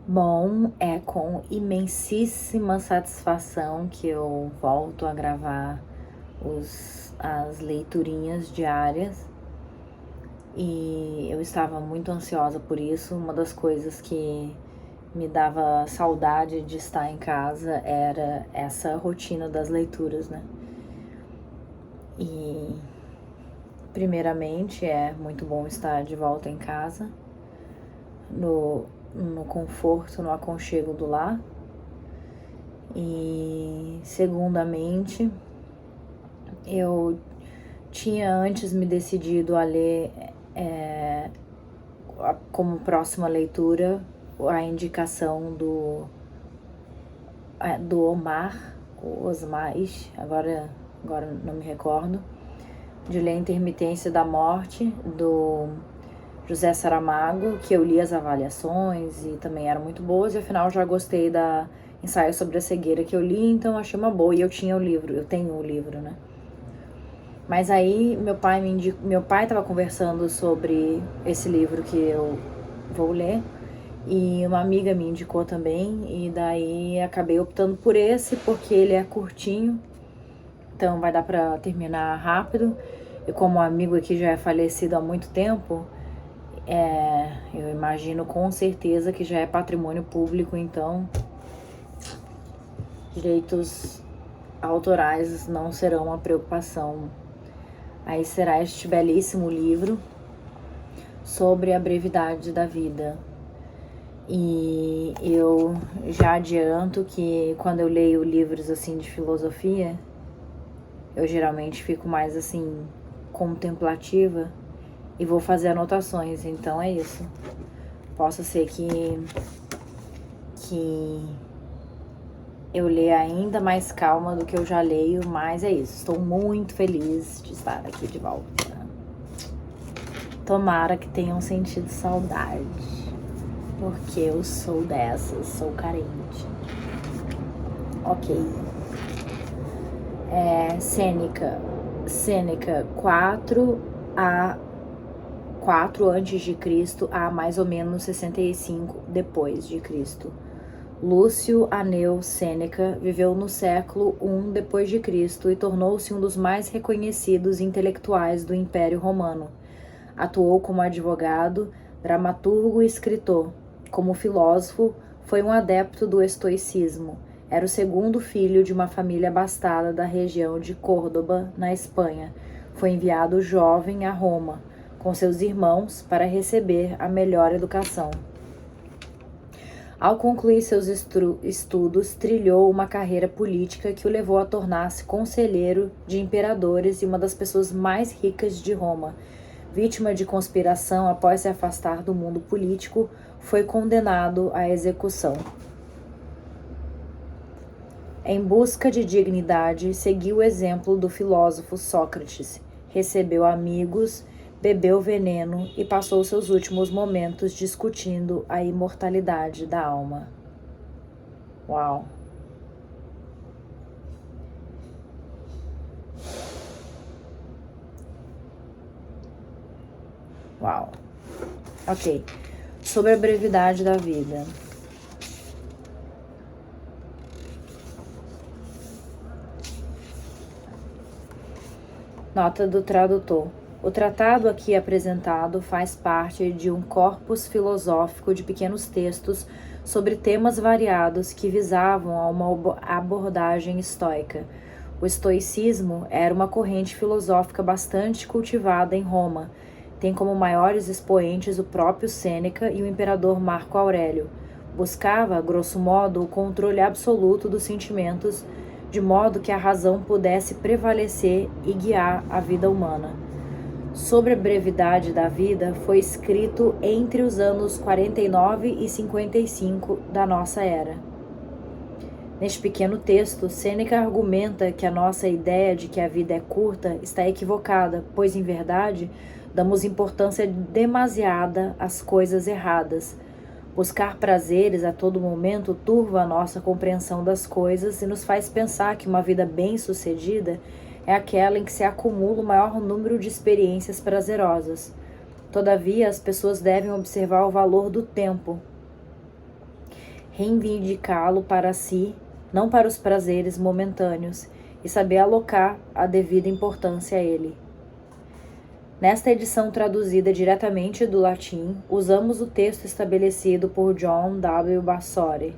Bom, é com imensíssima satisfação que eu volto a gravar as leiturinhas diárias e eu estava muito ansiosa por isso. Uma das coisas que me dava saudade de estar em casa era essa rotina das leituras, né? E primeiramente é muito bom estar de volta em casa, no conforto, no aconchego do lar. E segundamente, eu tinha antes me decidido a ler como próxima leitura a indicação do Omar, o Osmar, agora não me recordo, de ler Intermitência da Morte, do José Saramago, que eu li as avaliações e também eram muito boas, e afinal já gostei da Ensaio sobre a Cegueira que eu li, então achei uma boa, e eu tenho o livro, né? Mas aí meu pai estava conversando sobre esse livro que eu vou ler, e uma amiga me indicou também, e daí acabei optando por esse, porque ele é curtinho, então vai dar para terminar rápido, e como o amigo aqui já é falecido há muito tempo, eu imagino com certeza que já é patrimônio público, então direitos autorais não serão uma preocupação. Aí será este belíssimo livro sobre a brevidade da vida. E eu já adianto que quando eu leio livros assim de filosofia, eu geralmente fico mais assim contemplativa e vou fazer anotações, então é isso. Possa ser que eu leia ainda mais calma do que eu já leio, mas é isso. Estou muito feliz de estar aqui de volta. Tomara que tenham sentido saudade, porque eu sou dessas, sou carente. Ok. Sêneca 4 antes de Cristo a mais ou menos 65 depois de Cristo. Lúcio Aneu Sêneca viveu no século I depois de Cristo e tornou-se um dos mais reconhecidos intelectuais do Império Romano. Atuou como advogado, dramaturgo e escritor. Como filósofo, foi um adepto do estoicismo. Era o segundo filho de uma família abastada da região de Córdoba, na Espanha. Foi enviado jovem a Roma, com seus irmãos, para receber a melhor educação. Ao concluir seus estudos, trilhou uma carreira política que o levou a tornar-se conselheiro de imperadores e uma das pessoas mais ricas de Roma. Vítima de conspiração após se afastar do mundo político, foi condenado à execução. Em busca de dignidade, seguiu o exemplo do filósofo Sócrates, recebeu amigos, bebeu veneno e passou seus últimos momentos discutindo a imortalidade da alma. Uau! Uau! Ok. Sobre a brevidade da vida. Nota do tradutor. O tratado aqui apresentado faz parte de um corpus filosófico de pequenos textos sobre temas variados que visavam a uma abordagem estoica. O estoicismo era uma corrente filosófica bastante cultivada em Roma. Tem como maiores expoentes o próprio Sêneca e o imperador Marco Aurélio. Buscava, grosso modo, o controle absoluto dos sentimentos, de modo que a razão pudesse prevalecer e guiar a vida humana. Sobre a brevidade da vida foi escrito entre os anos 49 e 55 da nossa era. Neste pequeno texto, Sêneca argumenta que a nossa ideia de que a vida é curta está equivocada, pois, em verdade, damos importância demasiada às coisas erradas. Buscar prazeres a todo momento turva a nossa compreensão das coisas e nos faz pensar que uma vida bem-sucedida é aquela em que se acumula o maior número de experiências prazerosas. Todavia, as pessoas devem observar o valor do tempo reivindicá-lo para si, não para os prazeres momentâneos, e saber alocar a devida importância a ele. Nesta edição traduzida diretamente do latim, usamos o texto estabelecido por John W. Bassori.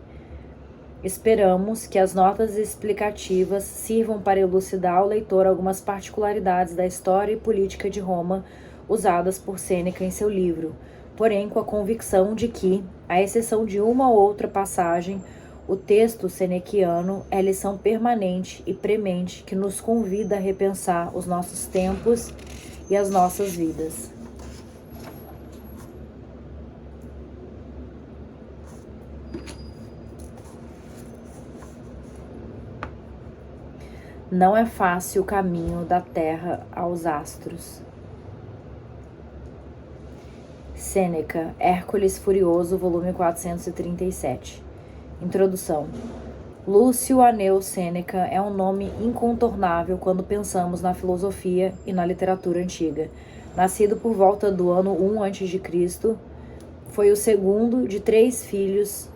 Esperamos que as notas explicativas sirvam para elucidar ao leitor algumas particularidades da história e política de Roma usadas por Sêneca em seu livro, porém com a convicção de que, à exceção de uma ou outra passagem, o texto senequiano é lição permanente e premente que nos convida a repensar os nossos tempos e as nossas vidas. Não é fácil o caminho da terra aos astros. Sêneca, Hércules Furioso, volume 437. Introdução. Lúcio Aneu Sêneca é um nome incontornável quando pensamos na filosofia e na literatura antiga. Nascido por volta do ano 1 a.C., foi o segundo de 3 filhos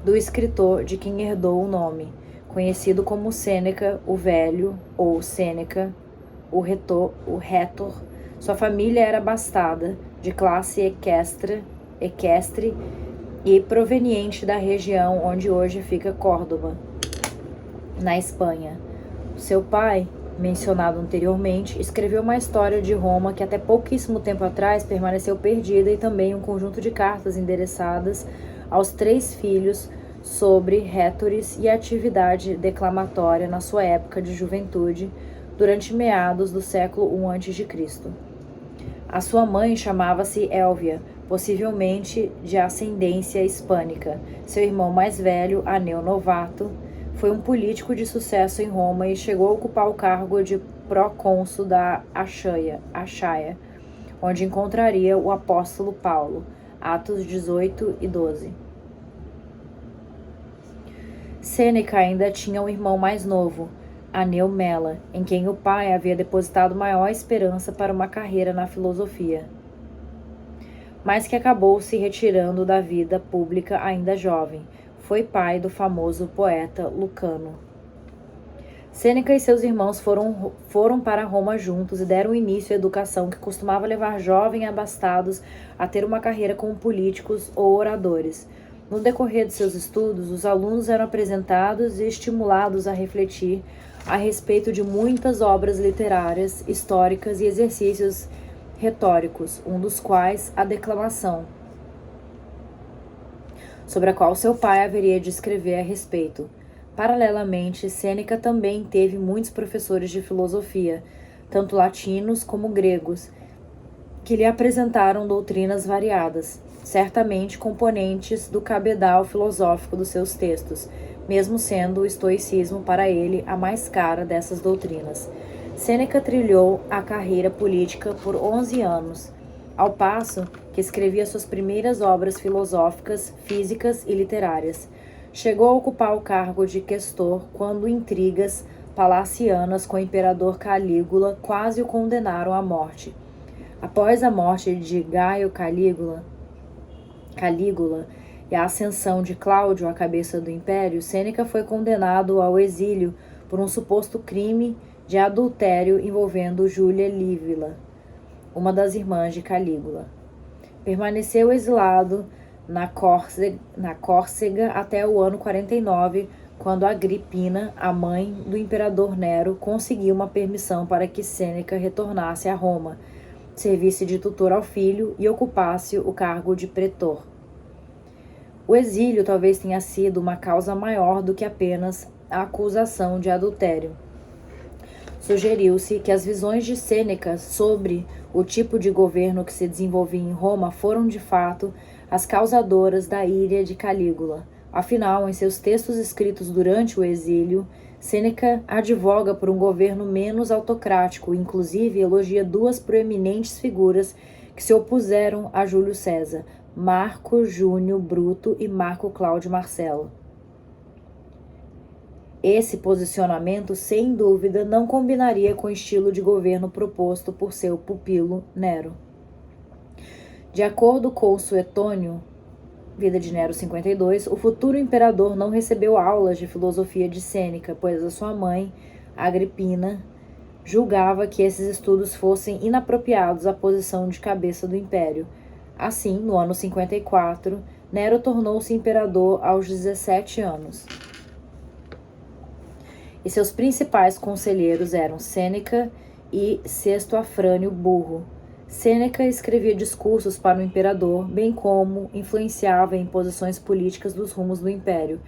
do escritor de quem herdou o nome, conhecido como Sêneca o Velho ou Sêneca o Rétor. Sua família era abastada, de classe equestre e proveniente da região onde hoje fica Córdoba, na Espanha. Seu pai, mencionado anteriormente, escreveu uma história de Roma que até pouquíssimo tempo atrás permaneceu perdida e também um conjunto de cartas endereçadas aos 3 filhos sobre rétores e atividade declamatória na sua época de juventude, durante meados do século I a.C. A sua mãe chamava-se Élvia, possivelmente de ascendência hispânica. Seu irmão mais velho, Aneu Novato, foi um político de sucesso em Roma e chegou a ocupar o cargo de procônsul da Achaia, onde encontraria o apóstolo Paulo, Atos 18 e 12. Sêneca ainda tinha um irmão mais novo, Aneu Mela, em quem o pai havia depositado maior esperança para uma carreira na filosofia, mas que acabou se retirando da vida pública ainda jovem. Foi pai do famoso poeta Lucano. Sêneca e seus irmãos foram para Roma juntos e deram início à educação que costumava levar jovens abastados a ter uma carreira como políticos ou oradores. No decorrer de seus estudos, os alunos eram apresentados e estimulados a refletir a respeito de muitas obras literárias, históricas e exercícios retóricos, um dos quais a declamação, sobre a qual seu pai haveria de escrever a respeito. Paralelamente, Sêneca também teve muitos professores de filosofia, tanto latinos como gregos, que lhe apresentaram doutrinas variadas, certamente componentes do cabedal filosófico dos seus textos, mesmo sendo o estoicismo para ele a mais cara dessas doutrinas. Sêneca trilhou a carreira política por 11 anos, ao passo que escrevia suas primeiras obras filosóficas, físicas e literárias. Chegou a ocupar o cargo de questor quando intrigas palacianas com o imperador Calígula quase o condenaram à morte. Após a morte de Gaio Calígula e a ascensão de Cláudio à cabeça do império, Sêneca foi condenado ao exílio por um suposto crime de adultério envolvendo Júlia Lívila, uma das irmãs de Calígula. Permaneceu exilado na Córcega até o ano 49, quando Agripina, a mãe do imperador Nero, conseguiu uma permissão para que Sêneca retornasse a Roma, servisse de tutor ao filho e ocupasse o cargo de pretor. O exílio talvez tenha sido uma causa maior do que apenas a acusação de adultério. Sugeriu-se que as visões de Sêneca sobre o tipo de governo que se desenvolvia em Roma foram, de fato, as causadoras da ira de Calígula. Afinal, em seus textos escritos durante o exílio, Sêneca advoga por um governo menos autocrático e, inclusive, elogia 2 proeminentes figuras que se opuseram a Júlio César, Marco Júnior Bruto e Marco Cláudio Marcelo. Esse posicionamento, sem dúvida, não combinaria com o estilo de governo proposto por seu pupilo Nero. De acordo com Suetônio, Vida de Nero 52, o futuro imperador não recebeu aulas de filosofia de Sêneca, pois a sua mãe, Agripina, julgava que esses estudos fossem inapropriados à posição de cabeça do império. Assim, no ano 54, Nero tornou-se imperador aos 17 anos. E seus principais conselheiros eram Sêneca e Sexto Afrânio Burro. Sêneca escrevia discursos para o imperador, bem como influenciava em posições políticas dos rumos do império.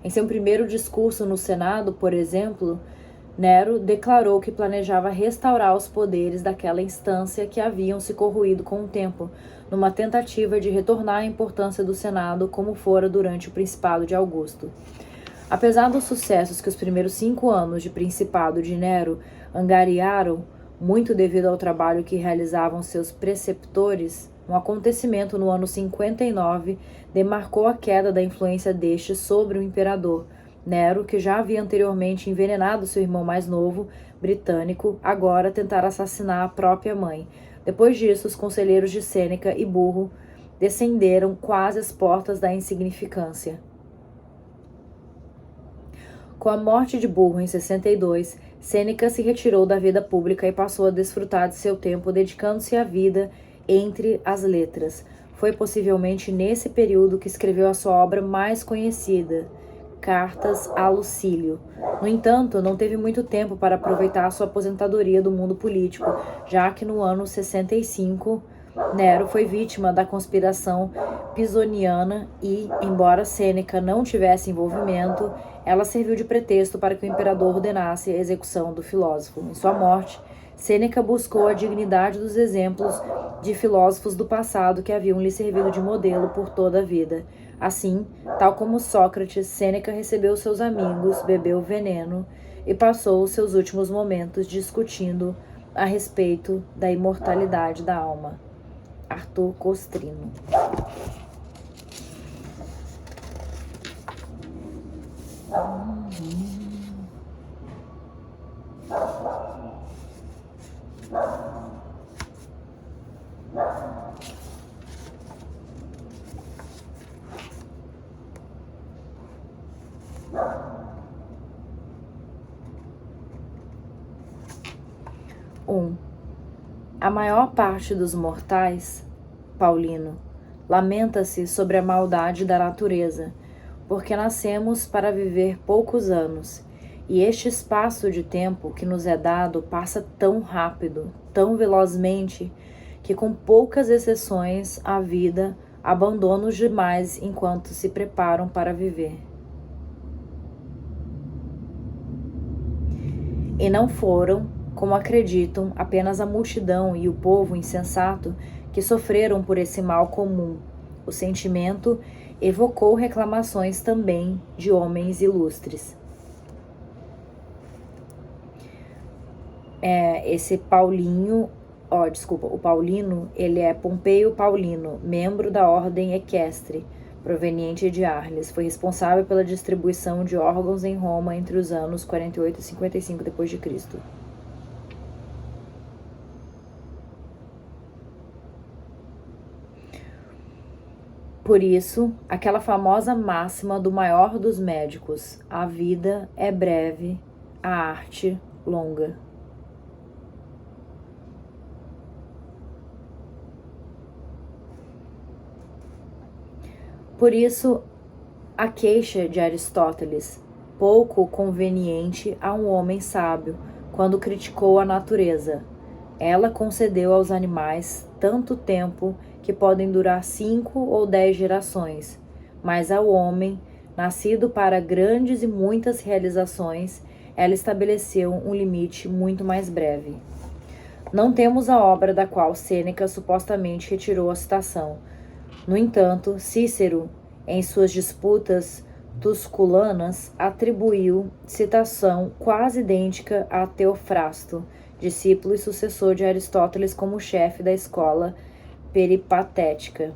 Em seu primeiro discurso no Senado, por exemplo, Nero declarou que planejava restaurar os poderes daquela instância que haviam se corroído com o tempo, numa tentativa de retornar a importância do Senado como fora durante o Principado de Augusto. Apesar dos sucessos que os primeiros 5 anos de Principado de Nero angariaram, muito devido ao trabalho que realizavam seus preceptores, um acontecimento no ano 59 demarcou a queda da influência deste sobre o imperador. Nero, que já havia anteriormente envenenado seu irmão mais novo, britânico, agora tentara assassinar a própria mãe. Depois disso, os conselheiros de Sêneca e Burro descenderam quase às portas da insignificância. Com a morte de Burro em 62, Sêneca se retirou da vida pública e passou a desfrutar de seu tempo dedicando-se à vida entre as letras. Foi possivelmente nesse período que escreveu a sua obra mais conhecida, Cartas a Lucílio. No entanto, não teve muito tempo para aproveitar sua aposentadoria do mundo político, já que no ano 65, Nero foi vítima da conspiração pisoniana e, embora Sêneca não tivesse envolvimento, ela serviu de pretexto para que o imperador ordenasse a execução do filósofo. Em sua morte, Sêneca buscou a dignidade dos exemplos de filósofos do passado que haviam lhe servido de modelo por toda a vida. Assim, tal como Sócrates, Sêneca recebeu seus amigos, bebeu veneno e passou os seus últimos momentos discutindo a respeito da imortalidade da alma. Arthur Costrino. A maior parte dos mortais, Paulino, lamenta-se sobre a maldade da natureza, porque nascemos para viver poucos anos, e este espaço de tempo que nos é dado passa tão rápido, tão velozmente, que com poucas exceções a vida abandona os demais enquanto se preparam para viver. E não foram, como acreditam, apenas a multidão e o povo insensato que sofreram por esse mal comum. O sentimento evocou reclamações também de homens ilustres. O Paulino, ele é Pompeio Paulino, membro da ordem equestre, proveniente de Arles. Foi responsável pela distribuição de órgãos em Roma entre os anos 48 e 55 d.C. Por isso, aquela famosa máxima do maior dos médicos: a vida é breve, a arte longa. Por isso, a queixa de Aristóteles, pouco conveniente a um homem sábio, quando criticou a natureza. Ela concedeu aos animais tanto tempo que podem durar 5 ou 10 gerações, mas ao homem, nascido para grandes e muitas realizações, ela estabeleceu um limite muito mais breve. Não temos a obra da qual Sêneca supostamente retirou a citação. No entanto, Cícero, em suas disputas tusculanas, atribuiu citação quase idêntica a Teofrasto, discípulo e sucessor de Aristóteles como chefe da escola peripatética.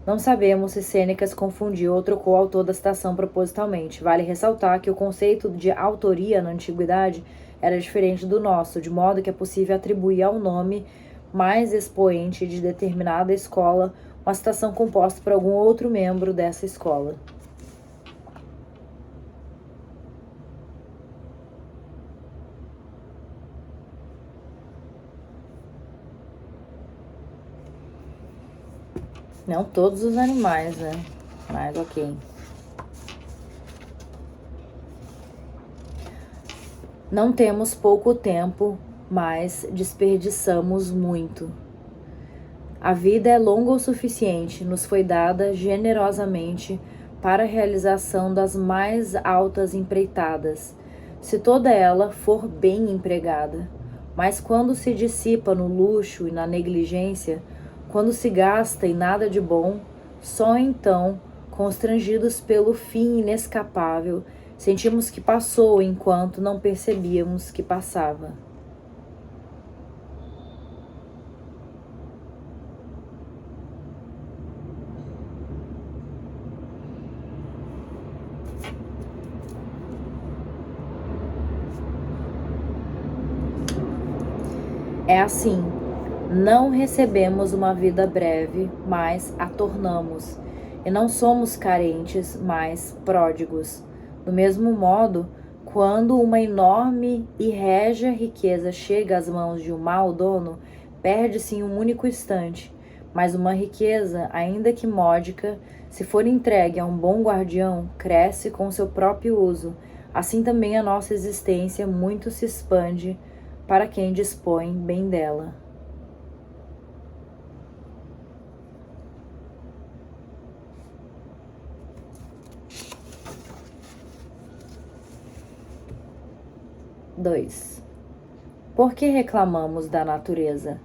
Não sabemos se Sêneca se confundiu ou trocou o autor da citação propositalmente. Vale ressaltar que o conceito de autoria na antiguidade era diferente do nosso, de modo que é possível atribuir ao nome mais expoente de determinada escola uma citação composta por algum outro membro dessa escola. Não todos os animais, né? Mas ok. Não temos pouco tempo, mas desperdiçamos muito. A vida é longa o suficiente, nos foi dada generosamente para a realização das mais altas empreitadas, se toda ela for bem empregada. Mas quando se dissipa no luxo e na negligência, quando se gasta em nada de bom, só então, constrangidos pelo fim inescapável, sentimos que passou enquanto não percebíamos que passava. É assim, não recebemos uma vida breve, mas a tornamos, e não somos carentes, mas pródigos. Do mesmo modo, quando uma enorme e régia riqueza chega às mãos de um mau dono, perde-se em um único instante, mas uma riqueza, ainda que módica, se for entregue a um bom guardião, cresce com seu próprio uso. Assim também a nossa existência muito se expande para quem dispõe bem dela. Dois. Por que reclamamos da natureza?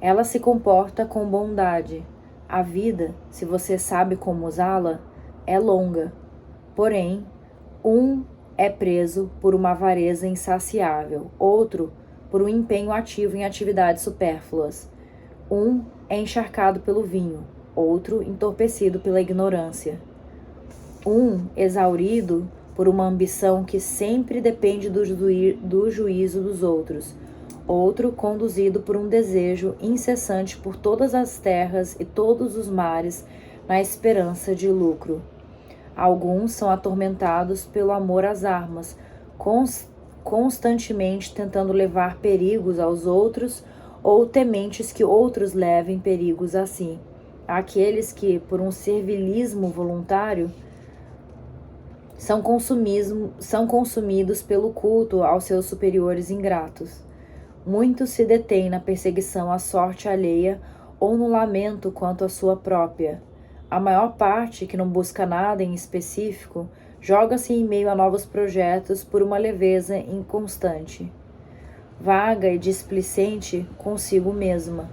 Ela se comporta com bondade. A vida, se você sabe como usá-la, é longa. Porém, um é preso por uma avareza insaciável, outro por um empenho ativo em atividades supérfluas. Um é encharcado pelo vinho, outro entorpecido pela ignorância. Um exaurido por uma ambição que sempre depende do juízo dos outros, outro conduzido por um desejo incessante por todas as terras e todos os mares na esperança de lucro. Alguns são atormentados pelo amor às armas, constantemente tentando levar perigos aos outros ou tementes que outros levem perigos a si. Há aqueles que, por um servilismo voluntário, são consumidos pelo culto aos seus superiores ingratos. Muitos se detêm na perseguição à sorte alheia ou no lamento quanto à sua própria. A maior parte, que não busca nada em específico, joga-se em meio a novos projetos por uma leveza inconstante, vaga e displicente consigo mesma.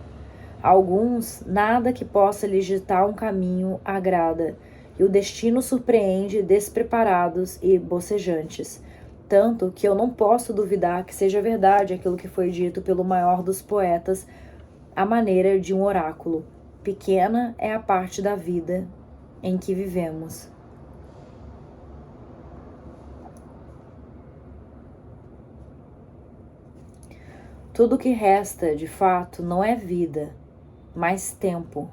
Alguns, nada que possa lhes ditar um caminho agrada, e o destino surpreende despreparados e bocejantes, tanto que eu não posso duvidar que seja verdade aquilo que foi dito pelo maior dos poetas à maneira de um oráculo: pequena é a parte da vida em que vivemos. Tudo que resta, de fato, não é vida, mas tempo.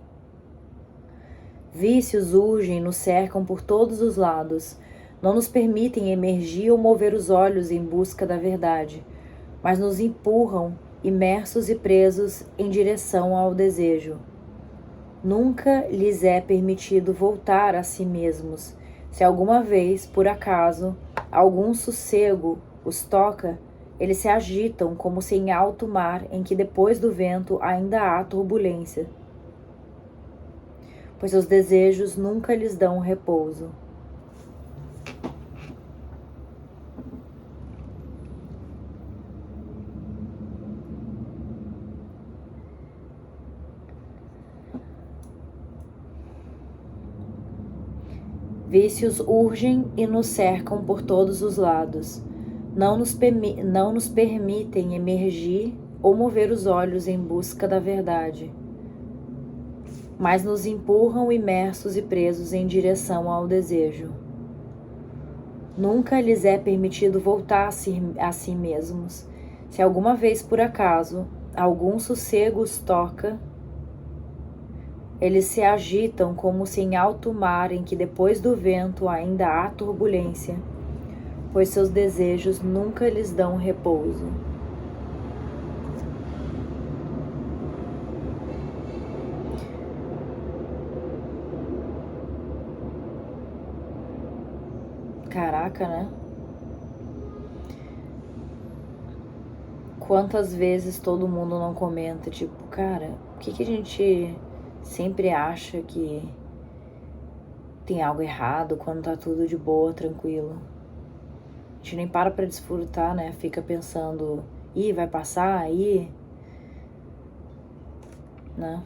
Vícios urgem e nos cercam por todos os lados, não nos permitem emergir ou mover os olhos em busca da verdade, mas nos empurram, imersos e presos, em direção ao desejo. Nunca lhes é permitido voltar a si mesmos. Se alguma vez, por acaso, algum sossego os toca, eles se agitam como se em alto mar em que depois do vento ainda há turbulência, pois seus desejos nunca lhes dão repouso. Vícios urgem e nos cercam por todos os lados. Não nos permitem emergir ou mover os olhos em busca da verdade, mas nos empurram imersos e presos em direção ao desejo. Nunca lhes é permitido voltar a si mesmos. Se alguma vez por acaso algum sossego os toca, Eles se agitam como se em alto mar em que depois do vento ainda há turbulência, pois seus desejos nunca lhes dão repouso. Caraca, né? Quantas vezes todo mundo não comenta, tipo, cara, por que a gente sempre acha que tem algo errado quando tá tudo de boa, tranquilo? A gente nem para pra desfrutar, né? Fica pensando, ih, vai passar aí, né?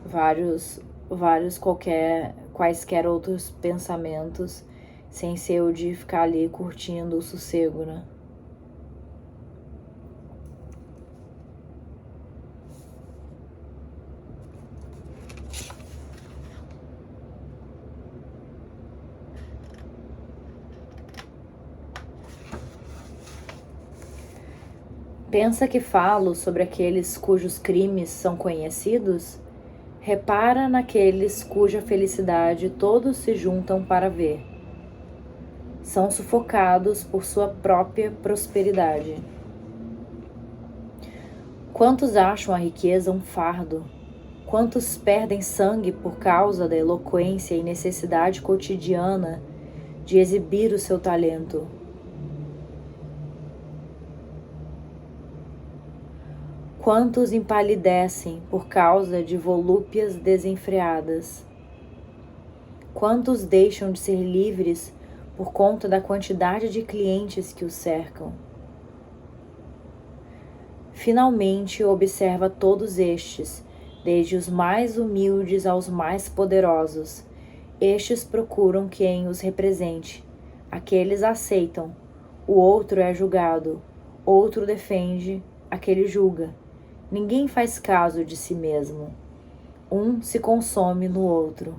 Vários quaisquer outros pensamentos, sem ser o de ficar ali curtindo o sossego, né? Pensa que falo sobre aqueles cujos crimes são conhecidos? Repara naqueles cuja felicidade todos se juntam para ver. São sufocados por sua própria prosperidade. Quantos acham a riqueza um fardo? Quantos perdem sangue por causa da eloquência e necessidade cotidiana de exibir o seu talento? Quantos empalidecem por causa de volúpias desenfreadas? Quantos deixam de ser livres por conta da quantidade de clientes que os cercam? Finalmente observa todos estes, desde os mais humildes aos mais poderosos. Estes procuram quem os represente. Aqueles aceitam. O outro é julgado. Outro defende. Aquele julga. Ninguém faz caso de si mesmo. Um se consome no outro.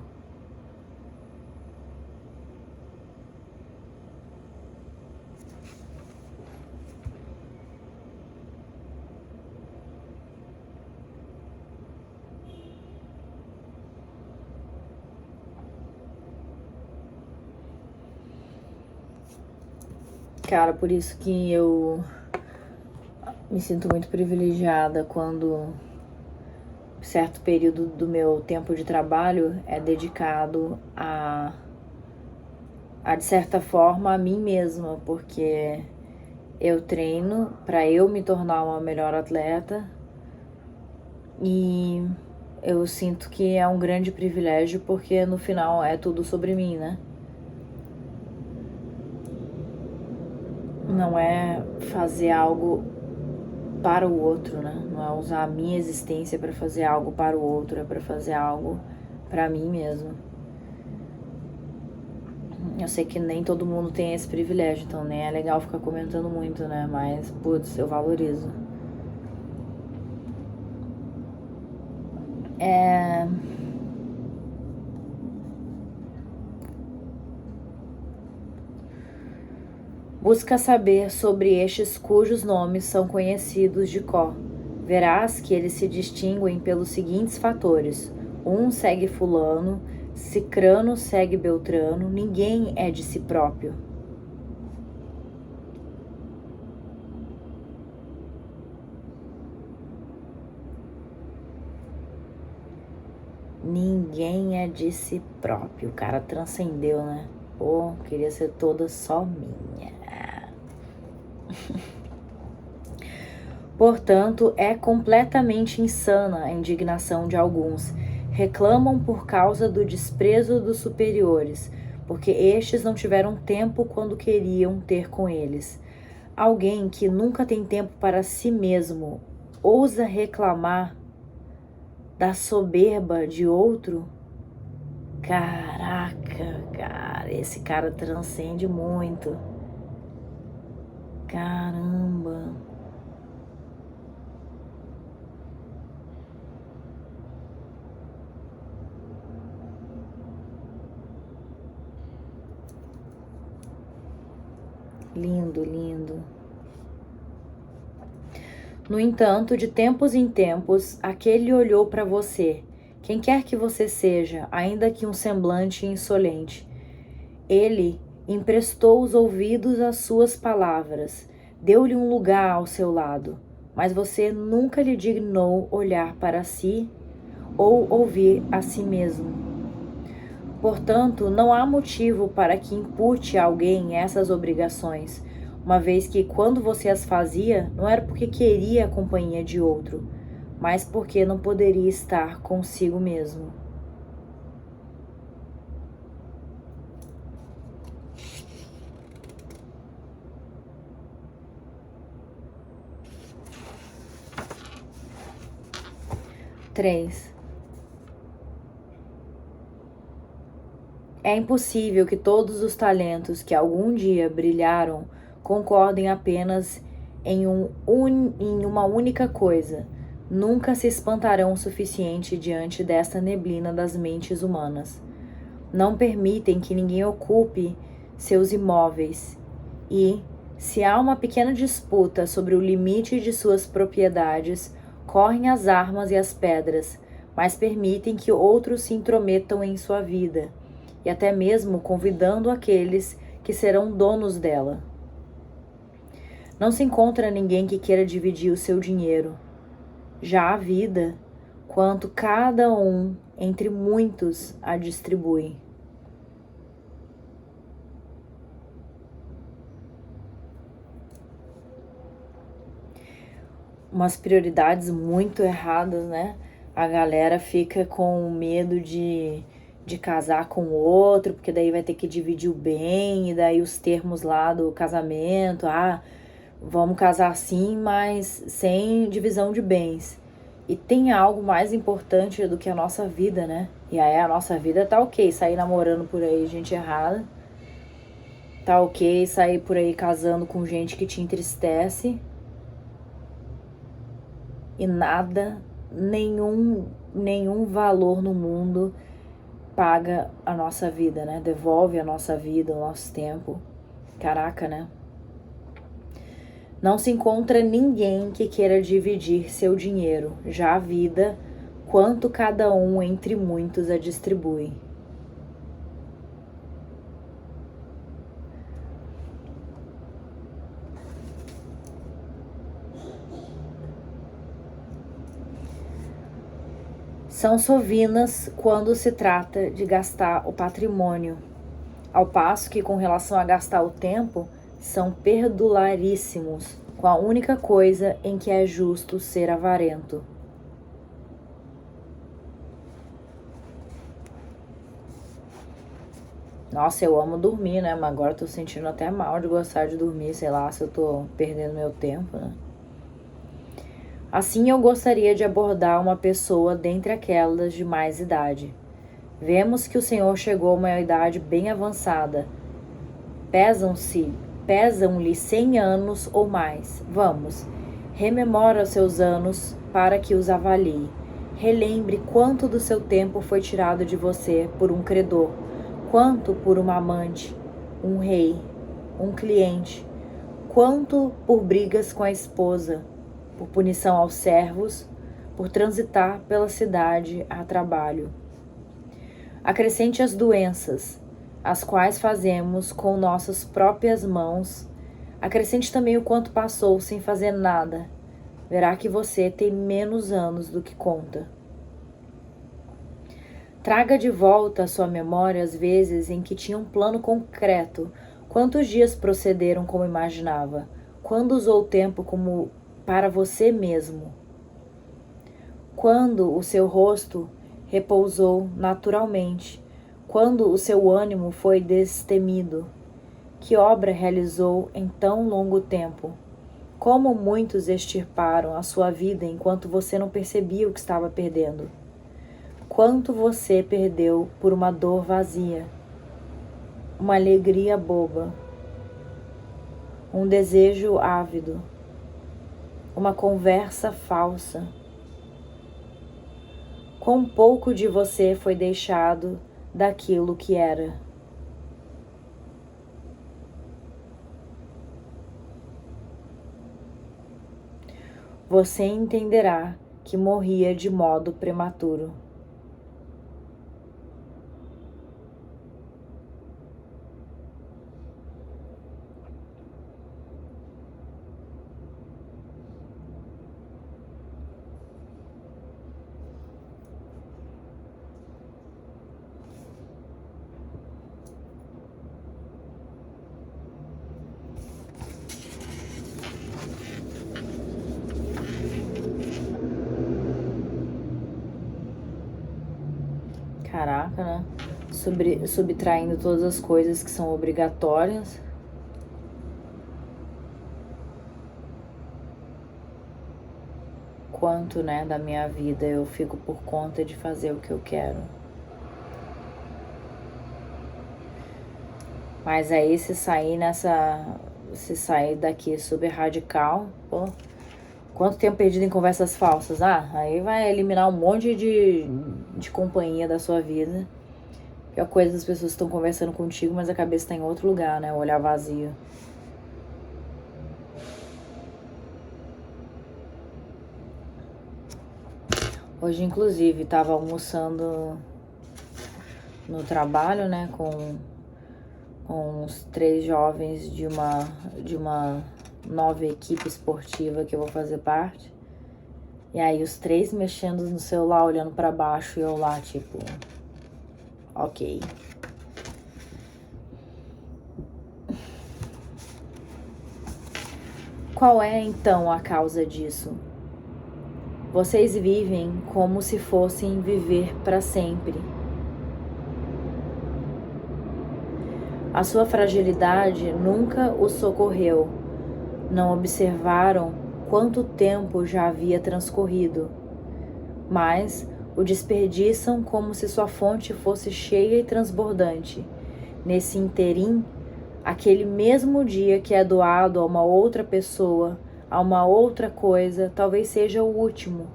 Cara, por isso que eu me sinto muito privilegiada quando certo período do meu tempo de trabalho é dedicado de certa forma, a mim mesma, porque eu treino para eu me tornar uma melhor atleta e eu sinto que é um grande privilégio porque no final é tudo sobre mim, né? Não é fazer algo para o outro, né? Não é usar a minha existência para fazer algo para o outro, é para fazer algo para mim mesmo. Eu sei que nem todo mundo tem esse privilégio, então nem é legal ficar comentando muito, né? Mas, putz, eu valorizo. Busca saber sobre estes cujos nomes são conhecidos de cor. Verás que eles se distinguem pelos seguintes fatores. Um segue fulano, cicrano segue beltrano, ninguém é de si próprio. Ninguém é de si próprio. O cara transcendeu, né? Pô, queria ser toda só minha. Portanto, é completamente insana a indignação de alguns. Reclamam por causa do desprezo dos superiores, porque estes não tiveram tempo quando queriam ter com eles. Alguém que nunca tem tempo para si mesmo ousa reclamar da soberba de outro? Caraca, cara, esse cara transcende muito. Caramba. Lindo, lindo. No entanto, de tempos em tempos, aquele olhou para você, Quem quer que você seja, ainda que um semblante insolente, ele emprestou os ouvidos às suas palavras, deu-lhe um lugar ao seu lado, mas você nunca lhe dignou olhar para si ou ouvir a si mesmo. Portanto, não há motivo para que impute a alguém essas obrigações, uma vez que quando você as fazia, não era porque queria a companhia de outro, mas porque não poderia estar consigo mesmo. Três. É impossível que todos os talentos que algum dia brilharam concordem apenas em uma única coisa. Nunca se espantarão o suficiente diante desta neblina das mentes humanas. Não permitem que ninguém ocupe seus imóveis e, se há uma pequena disputa sobre o limite de suas propriedades, correm as armas e as pedras, mas permitem que outros se intrometam em sua vida, e até mesmo convidando aqueles que serão donos dela. Não se encontra ninguém que queira dividir o seu dinheiro. Já a vida, quanto cada um entre muitos a distribui. Umas prioridades muito erradas, né? A galera fica com medo de casar com o outro, porque daí vai ter que dividir o bem, e daí os termos lá do casamento, vamos casar sim, mas sem divisão de bens. E tem algo mais importante do que a nossa vida, né? E aí a nossa vida tá ok, sair namorando por aí gente errada, tá ok sair por aí casando com gente que te entristece, e nada, nenhum valor no mundo paga a nossa vida, né? Devolve a nossa vida, o nosso tempo. Caraca, né? Não se encontra ninguém que queira dividir seu dinheiro, já a vida, quanto cada um entre muitos a distribui. São sovinas quando se trata de gastar o patrimônio, ao passo que, com relação a gastar o tempo, são perdularíssimos com a única coisa em que é justo ser avarento. Nossa, eu amo dormir, né? Mas agora eu tô sentindo até mal de gostar de dormir, sei lá, se eu tô perdendo meu tempo, né? Assim eu gostaria de abordar uma pessoa dentre aquelas de mais idade. Vemos que o senhor chegou a uma idade bem avançada. Pesam-lhe 100 anos ou mais. Vamos, rememora os seus anos para que os avalie. Relembre quanto do seu tempo foi tirado de você por um credor, quanto por uma amante, um rei, um cliente, quanto por brigas com a esposa, por punição aos servos, por transitar pela cidade a trabalho. Acrescente as doenças, as quais fazemos com nossas próprias mãos. Acrescente também o quanto passou sem fazer nada. Verá que você tem menos anos do que conta. Traga de volta à sua memória as vezes em que tinha um plano concreto. Quantos dias procederam como imaginava? Quando usou o tempo como para você mesmo? Quando o seu rosto repousou naturalmente? Quando o seu ânimo foi destemido? Que obra realizou em tão longo tempo? Como muitos extirparam a sua vida enquanto você não percebia o que estava perdendo? Quanto você perdeu por uma dor vazia, uma alegria boba, um desejo ávido, uma conversa falsa? Quão pouco de você foi deixado daquilo que era? Você entenderá que morria de modo prematuro. Caraca, né? Subtraindo todas as coisas que são obrigatórias. Quanto, né, da minha vida eu fico por conta de fazer o que eu quero. Mas aí se sair daqui super radical, pô, quanto tempo perdido em conversas falsas? Aí vai eliminar um monte de companhia da sua vida. Pior coisa, as pessoas estão conversando contigo, mas a cabeça está em outro lugar, né? O olhar vazio. Hoje, inclusive, estava almoçando no trabalho, né? Com uns 3 jovens de uma nova equipe esportiva que eu vou fazer parte. E aí os 3 mexendo no celular, olhando pra baixo, e eu lá, tipo, ok. Qual é então a causa disso? Vocês vivem como se fossem viver para sempre. A sua fragilidade nunca os socorreu. Não observaram quanto tempo já havia transcorrido, mas o desperdiçam como se sua fonte fosse cheia e transbordante. Nesse interim, aquele mesmo dia que é doado a uma outra pessoa, a uma outra coisa, talvez seja o último.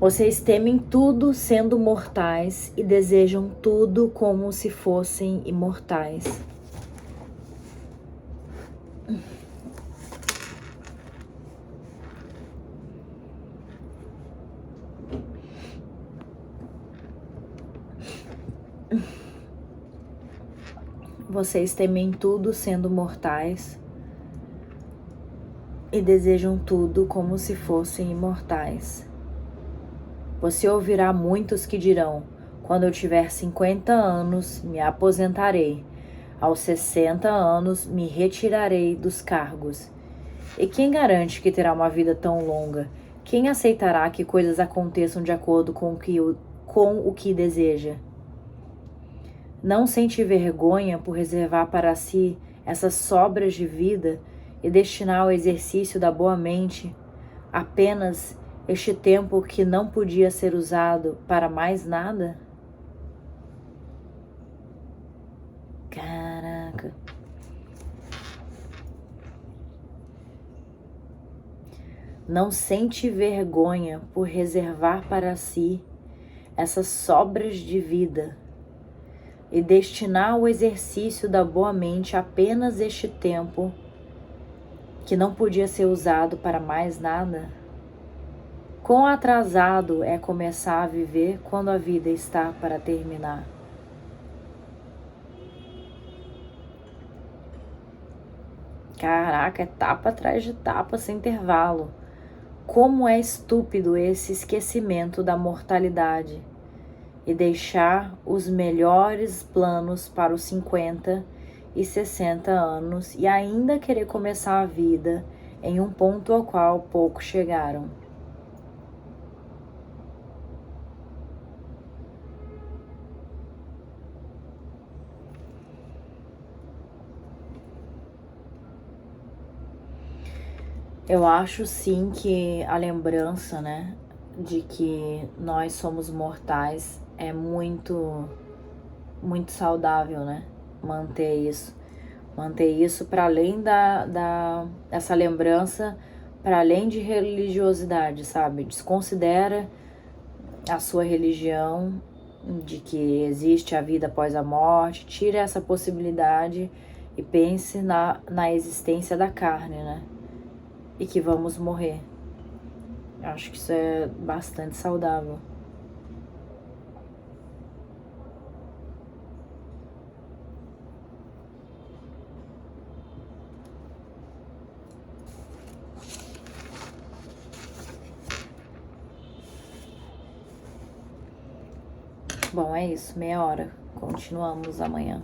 Vocês temem tudo sendo mortais e desejam tudo como se fossem imortais. Vocês temem tudo sendo mortais e desejam tudo como se fossem imortais. Você ouvirá muitos que dirão: quando eu tiver 50 anos, me aposentarei. Aos 60 anos, me retirarei dos cargos. E quem garante que terá uma vida tão longa? Quem aceitará que coisas aconteçam de acordo com o que deseja? Não sente vergonha por reservar para si essas sobras de vida e destinar ao exercício da boa mente apenas este tempo que não podia ser usado para mais nada? Caraca. Não sente vergonha por reservar para si essas sobras de vida e destinar ao exercício da boa mente apenas este tempo que não podia ser usado para mais nada? Quão atrasado é começar a viver quando a vida está para terminar? Caraca, é tapa atrás de tapa sem intervalo. Como é estúpido esse esquecimento da mortalidade e deixar os melhores planos para os 50 e 60 anos e ainda querer começar a vida em um ponto ao qual poucos chegaram. Eu acho sim que a lembrança, né, de que nós somos mortais é muito saudável, né? Manter isso para além essa lembrança, para além de religiosidade, sabe? Desconsidera a sua religião de que existe a vida após a morte, tira essa possibilidade e pense na existência da carne, né? E que vamos morrer. Eu acho que isso é bastante saudável. Bom, é isso. 30 minutos. Continuamos amanhã.